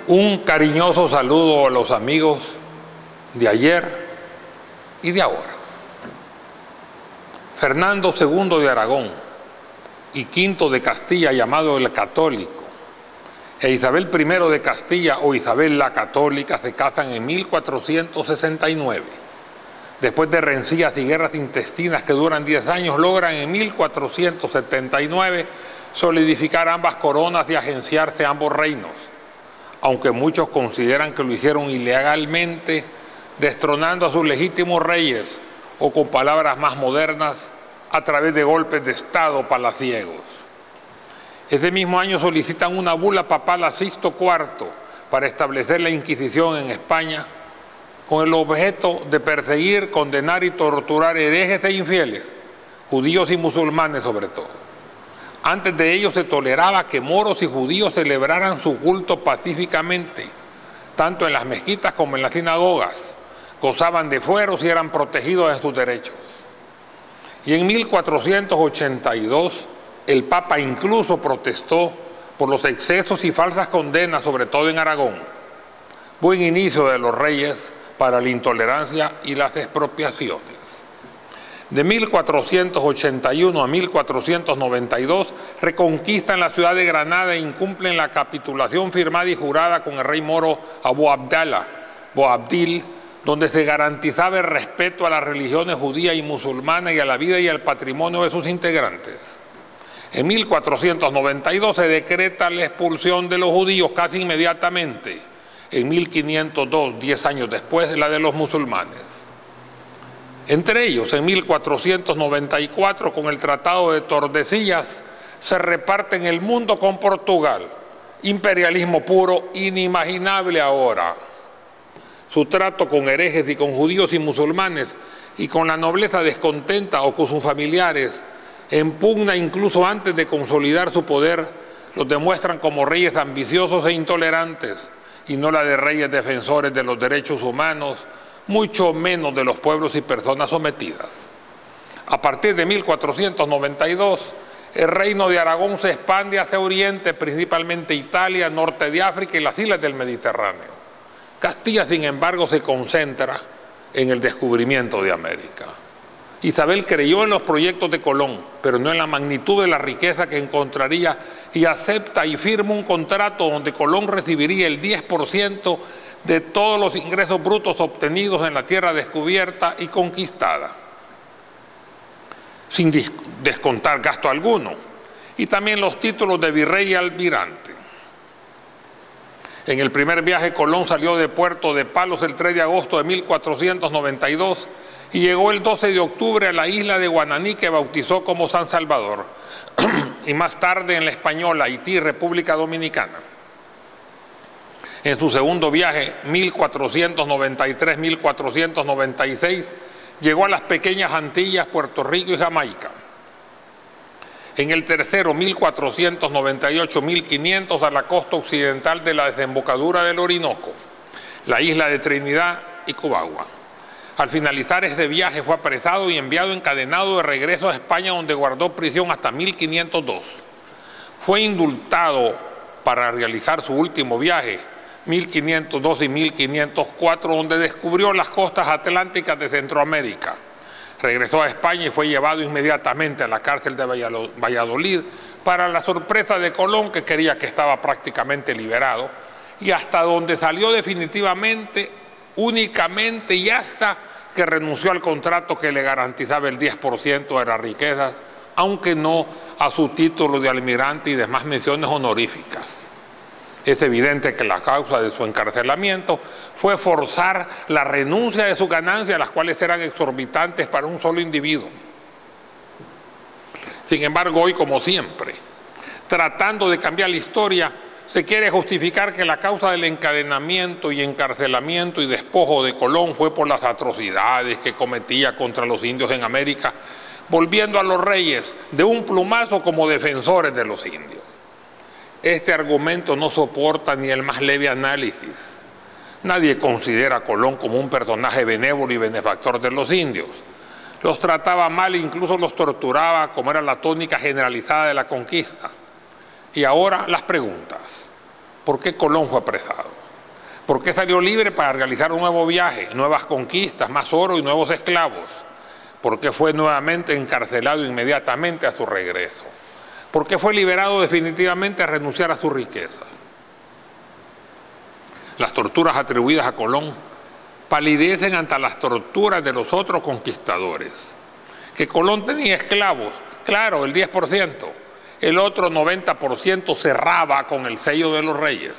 Un cariñoso saludo a los amigos de ayer y de ahora. Fernando II de Aragón y V de Castilla, llamado el Católico, e Isabel I de Castilla o Isabel la Católica se casan en 1469. Después de rencillas y guerras intestinas que duran 10 años, logran en 1479 solidificar ambas coronas y agenciarse ambos reinos, aunque muchos consideran que lo hicieron ilegalmente, destronando a sus legítimos reyes, o con palabras más modernas, a través de golpes de Estado palaciegos. Ese mismo año solicitan una bula papal a Sixto IV para establecer la Inquisición en España, con el objeto de perseguir, condenar y torturar herejes e infieles, judíos y musulmanes sobre todo. Antes de ello se toleraba que moros y judíos celebraran su culto pacíficamente, tanto en las mezquitas como en las sinagogas, gozaban de fueros y eran protegidos en sus derechos. Y en 1482 el Papa incluso protestó por los excesos y falsas condenas, sobre todo en Aragón. Buen inicio de los reyes para la intolerancia y las expropiaciones. De 1481 a 1492 reconquistan la ciudad de Granada e incumplen la capitulación firmada y jurada con el rey moro Abu Boabdil, donde se garantizaba el respeto a las religiones judía y musulmana y a la vida y al patrimonio de sus integrantes. En 1492 se decreta la expulsión de los judíos casi inmediatamente. En 1502, 10 años después, la de los musulmanes. Entre ellos, en 1494, con el Tratado de Tordesillas, se reparten el mundo con Portugal. Imperialismo puro, inimaginable ahora. Su trato con herejes y con judíos y musulmanes, y con la nobleza descontenta o con sus familiares, en pugna incluso antes de consolidar su poder, los demuestran como reyes ambiciosos e intolerantes, y no la de reyes defensores de los derechos humanos, mucho menos de los pueblos y personas sometidas. A partir de 1492, el reino de Aragón se expande hacia Oriente, principalmente Italia, norte de África y las islas del Mediterráneo. Castilla, sin embargo, se concentra en el descubrimiento de América. Isabel creyó en los proyectos de Colón, pero no en la magnitud de la riqueza que encontraría, y acepta y firma un contrato donde Colón recibiría el 10% de todos los ingresos brutos obtenidos en la tierra descubierta y conquistada, sin descontar gasto alguno, y también los títulos de virrey y almirante. En el primer viaje, Colón salió de Puerto de Palos el 3 de agosto de 1492 y llegó el 12 de octubre a la isla de Guananí, que bautizó como San Salvador, y más tarde en la Española, Haití, República Dominicana. En su segundo viaje, 1493-1496, llegó a las pequeñas Antillas, Puerto Rico y Jamaica. En el tercero, 1498-1500, a la costa occidental de la desembocadura del Orinoco, la isla de Trinidad y Cubagua. Al finalizar este viaje fue apresado y enviado encadenado de regreso a España, donde guardó prisión hasta 1502. Fue indultado para realizar su último viaje, 1502 y 1504, donde descubrió las costas atlánticas de Centroamérica. Regresó a España y fue llevado inmediatamente a la cárcel de Valladolid, para la sorpresa de Colón, que creía que estaba prácticamente liberado, y hasta donde salió definitivamente, únicamente y hasta que renunció al contrato que le garantizaba el 10% de las riquezas, aunque no a su título de almirante y demás menciones honoríficas. Es evidente que la causa de su encarcelamiento fue forzar la renuncia de sus ganancias, las cuales eran exorbitantes para un solo individuo. Sin embargo, hoy, como siempre, tratando de cambiar la historia, se quiere justificar que la causa del encadenamiento y encarcelamiento y despojo de Colón fue por las atrocidades que cometía contra los indios en América, volviendo a los reyes de un plumazo como defensores de los indios. Este argumento no soporta ni el más leve análisis. Nadie considera a Colón como un personaje benévolo y benefactor de los indios. Los trataba mal e incluso los torturaba, como era la tónica generalizada de la conquista. Y ahora las preguntas. ¿Por qué Colón fue apresado? ¿Por qué salió libre para realizar un nuevo viaje, nuevas conquistas, más oro y nuevos esclavos? ¿Por qué fue nuevamente encarcelado inmediatamente a su regreso? ¿Por qué fue liberado definitivamente a renunciar a sus riquezas? Las torturas atribuidas a Colón palidecen ante las torturas de los otros conquistadores. Que Colón tenía esclavos, claro, el 10%. El otro 90% cerraba con el sello de los reyes.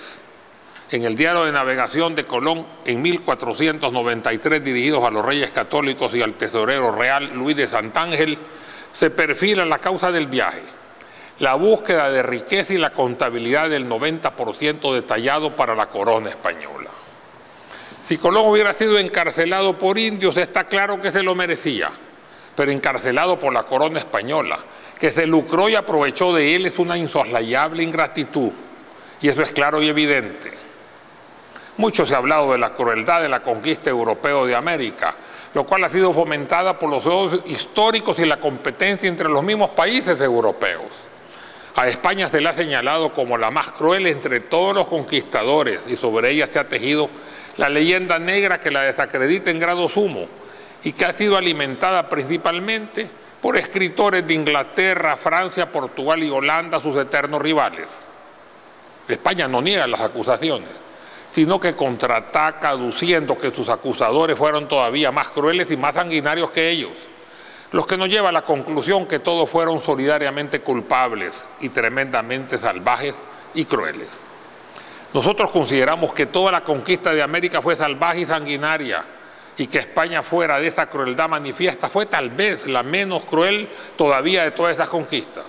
En el diario de navegación de Colón, en 1493, dirigidos a los reyes católicos y al tesorero real Luis de Santángel, se perfila la causa del viaje: la búsqueda de riqueza y la contabilidad del 90% detallado para la corona española. Si Colón hubiera sido encarcelado por indios, está claro que se lo merecía, pero encarcelado por la corona española, que se lucró y aprovechó de él, es una insoslayable ingratitud, y eso es claro y evidente. Mucho se ha hablado de la crueldad de la conquista europea de América, lo cual ha sido fomentada por los odios históricos y la competencia entre los mismos países europeos. A España se le ha señalado como la más cruel entre todos los conquistadores, y sobre ella se ha tejido la leyenda negra que la desacredita en grado sumo y que ha sido alimentada principalmente por escritores de Inglaterra, Francia, Portugal y Holanda, sus eternos rivales. España no niega las acusaciones, sino que contraataca aduciendo que sus acusadores fueron todavía más crueles y más sanguinarios que ellos, los que nos lleva a la conclusión que todos fueron solidariamente culpables y tremendamente salvajes y crueles. Nosotros consideramos que toda la conquista de América fue salvaje y sanguinaria, y que España, fuera de esa crueldad manifiesta, fue tal vez la menos cruel todavía de todas esas conquistas.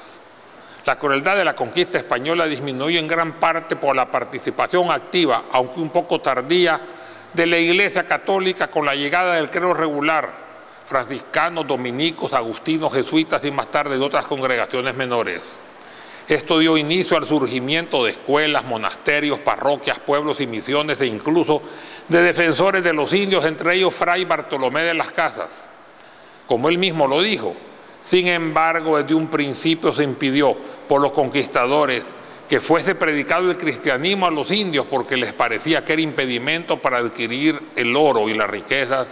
La crueldad de la conquista española disminuyó en gran parte por la participación activa, aunque un poco tardía, de la Iglesia Católica con la llegada del clero regular, franciscanos, dominicos, agustinos, jesuitas y más tarde de otras congregaciones menores. Esto dio inicio al surgimiento de escuelas, monasterios, parroquias, pueblos y misiones, e incluso de defensores de los indios, entre ellos Fray Bartolomé de las Casas. Como él mismo lo dijo, sin embargo, desde un principio se impidió por los conquistadores que fuese predicado el cristianismo a los indios, porque les parecía que era impedimento para adquirir el oro y las riquezas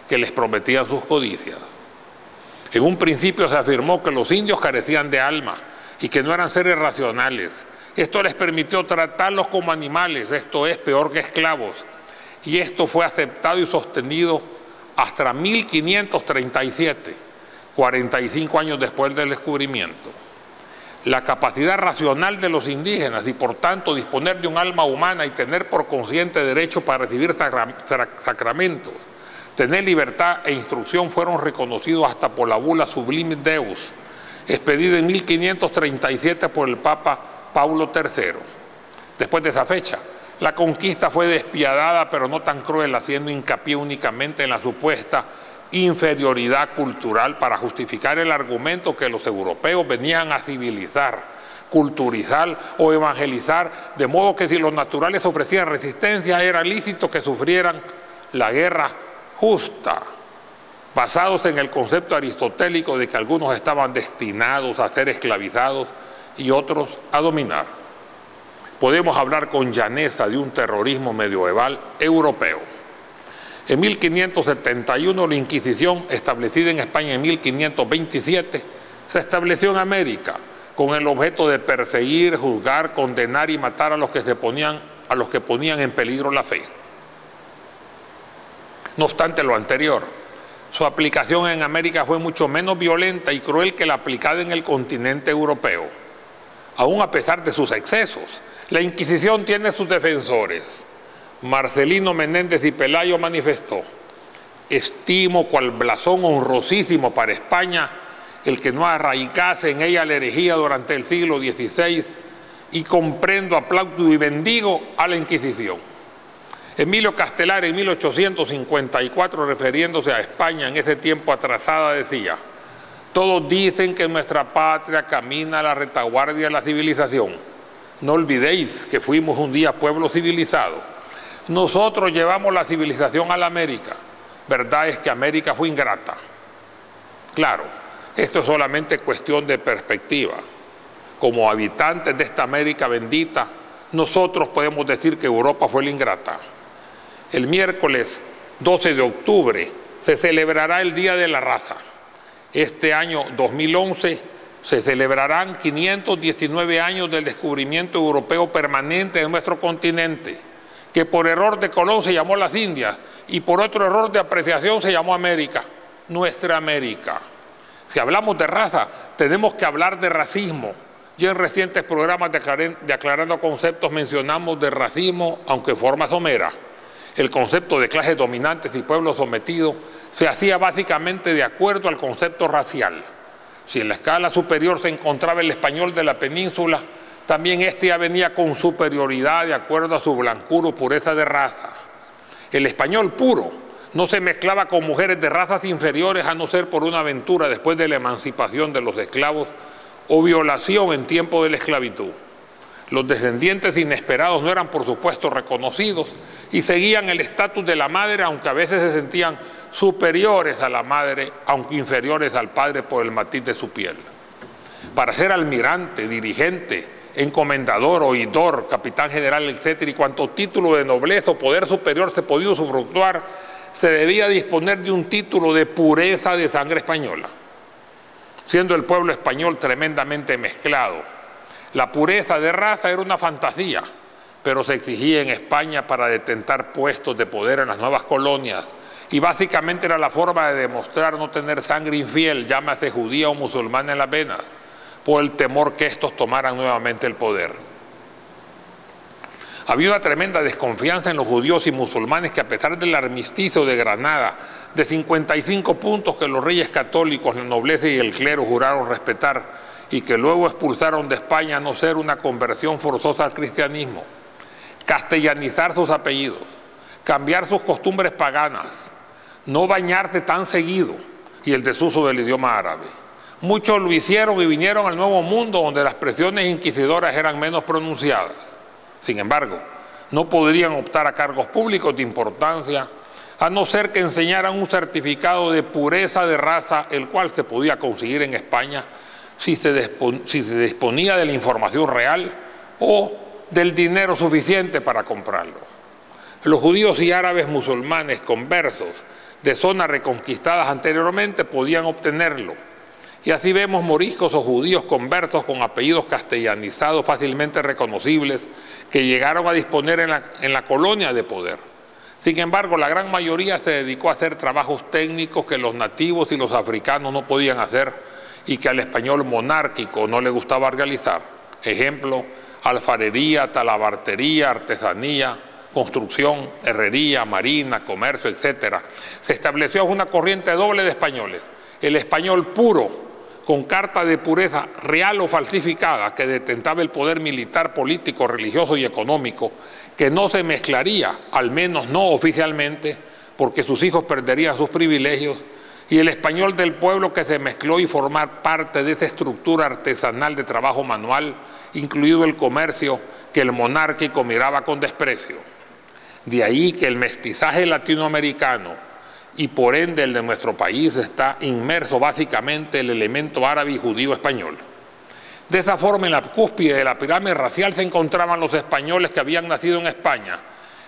que les prometían sus codicias. En un principio se afirmó que los indios carecían de alma y que no eran seres racionales. Esto les permitió tratarlos como animales, esto es, peor que esclavos. Y esto fue aceptado y sostenido hasta 1537, 45 años después del descubrimiento. La capacidad racional de los indígenas y por tanto disponer de un alma humana y tener por consciente derecho para recibir sacramentos, tener libertad e instrucción, fueron reconocidos hasta por la bula Sublimis Deus, expedida en 1537 por el Papa Paulo III. Después de esa fecha, la conquista fue despiadada, pero no tan cruel, haciendo hincapié únicamente en la supuesta inferioridad cultural para justificar el argumento que los europeos venían a civilizar, culturizar o evangelizar, de modo que si los naturales ofrecían resistencia, era lícito que sufrieran la guerra justa, basados en el concepto aristotélico de que algunos estaban destinados a ser esclavizados y otros a dominar. Podemos hablar con llaneza de un terrorismo medieval europeo. En 1571 la Inquisición, establecida en España en 1527, se estableció en América con el objeto de perseguir, juzgar, condenar y matar a los que ponían en peligro la fe. No obstante lo anterior, su aplicación en América fue mucho menos violenta y cruel que la aplicada en el continente europeo. Aún a pesar de sus excesos, la Inquisición tiene sus defensores. Marcelino Menéndez y Pelayo manifestó: estimo cual blasón honrosísimo para España el que no arraigase en ella la herejía durante el siglo XVI, y comprendo, aplaudo y bendigo a la Inquisición. Emilio Castelar, en 1854, refiriéndose a España en ese tiempo atrasada, decía: todos dicen que nuestra patria camina a la retaguardia de la civilización. No olvidéis que fuimos un día pueblo civilizado. Nosotros llevamos la civilización a la América. Verdad es que América fue ingrata. Claro, esto es solamente cuestión de perspectiva. Como habitantes de esta América bendita, nosotros podemos decir que Europa fue la ingrata. El miércoles 12 de octubre se celebrará el Día de la Raza. Este año 2011 se celebrarán 519 años del descubrimiento europeo permanente de nuestro continente, que por error de Colón se llamó las Indias y por otro error de apreciación se llamó América, nuestra América. Si hablamos de raza, tenemos que hablar de racismo. Ya en recientes programas de Aclarando Conceptos mencionamos de racismo, aunque de forma somera. El concepto de clases dominantes y pueblos sometidos se hacía básicamente de acuerdo al concepto racial. Si en la escala superior se encontraba el español de la península, también este ya venía con superioridad de acuerdo a su blancura o pureza de raza. El español puro no se mezclaba con mujeres de razas inferiores a no ser por una aventura después de la emancipación de los esclavos o violación en tiempo de la esclavitud. Los descendientes inesperados no eran por supuesto reconocidos y seguían el estatus de la madre, aunque a veces se sentían superiores a la madre, aunque inferiores al padre por el matiz de su piel. Para ser almirante, dirigente, encomendador, oidor, capitán general, etcétera, y cuanto título de nobleza o poder superior se podía usufructuar, se debía disponer de un título de pureza de sangre española. Siendo el pueblo español tremendamente mezclado, la pureza de raza era una fantasía, pero se exigía en España para detentar puestos de poder en las nuevas colonias, y básicamente era la forma de demostrar no tener sangre infiel, llámase judía o musulmana en las venas, por el temor que estos tomaran nuevamente el poder. Había una tremenda desconfianza en los judíos y musulmanes que, a pesar del armisticio de Granada de 55 puntos que los reyes católicos, la nobleza y el clero juraron respetar y que luego expulsaron de España, a no ser una conversión forzosa al cristianismo, castellanizar sus apellidos, cambiar sus costumbres paganas, no bañarse tan seguido y el desuso del idioma árabe. Muchos lo hicieron y vinieron al Nuevo Mundo, donde las presiones inquisidoras eran menos pronunciadas. Sin embargo, no podrían optar a cargos públicos de importancia a no ser que enseñaran un certificado de pureza de raza, el cual se podía conseguir en España si se disponía de la información real o del dinero suficiente para comprarlo. Los judíos y árabes musulmanes conversos de zonas reconquistadas anteriormente podían obtenerlo, y así vemos moriscos o judíos conversos con apellidos castellanizados fácilmente reconocibles que llegaron a disponer en la colonia de poder. Sin embargo, la gran mayoría se dedicó a hacer trabajos técnicos que los nativos y los africanos no podían hacer y que al español monárquico no le gustaba realizar. Ejemplo, alfarería, talabartería, artesanía, construcción, herrería, marina, comercio, etc. Se estableció una corriente doble de españoles: el español puro, con carta de pureza real o falsificada, que detentaba el poder militar, político, religioso y económico, que no se mezclaría, al menos no oficialmente, porque sus hijos perderían sus privilegios, y el español del pueblo, que se mezcló y formar parte de esa estructura artesanal de trabajo manual, incluido el comercio, que el monárquico miraba con desprecio. De ahí que el mestizaje latinoamericano y por ende el de nuestro país está inmerso básicamente el elemento árabe y judío español. De esa forma, en la cúspide de la pirámide racial se encontraban los españoles que habían nacido en España.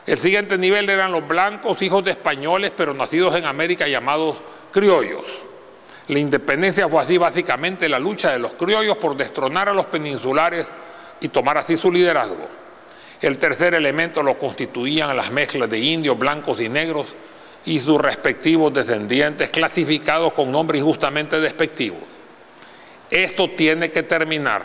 El siguiente nivel eran los blancos, hijos de españoles, pero nacidos en América, llamados criollos. La independencia fue así básicamente la lucha de los criollos por destronar a los peninsulares y tomar así su liderazgo. El tercer elemento lo constituían las mezclas de indios, blancos y negros y sus respectivos descendientes, clasificados con nombres injustamente despectivos. Esto tiene que terminar.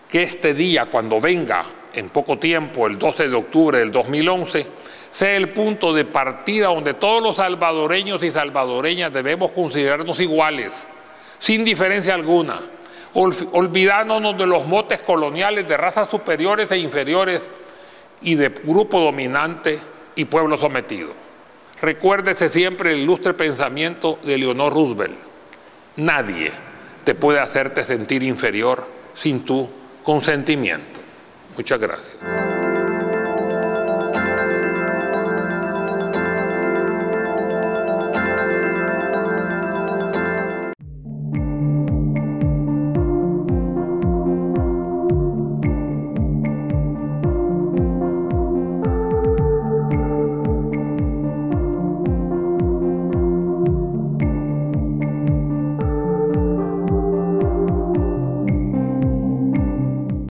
Que este día, cuando venga en poco tiempo, el 12 de octubre del 2011, sea el punto de partida donde todos los salvadoreños y salvadoreñas debemos considerarnos iguales, sin diferencia alguna, olvidándonos de los motes coloniales de razas superiores e inferiores y de grupo dominante y pueblo sometido. Recuérdese siempre el ilustre pensamiento de Eleanor Roosevelt: nadie te puede hacerte sentir inferior sin tu consentimiento. Muchas gracias.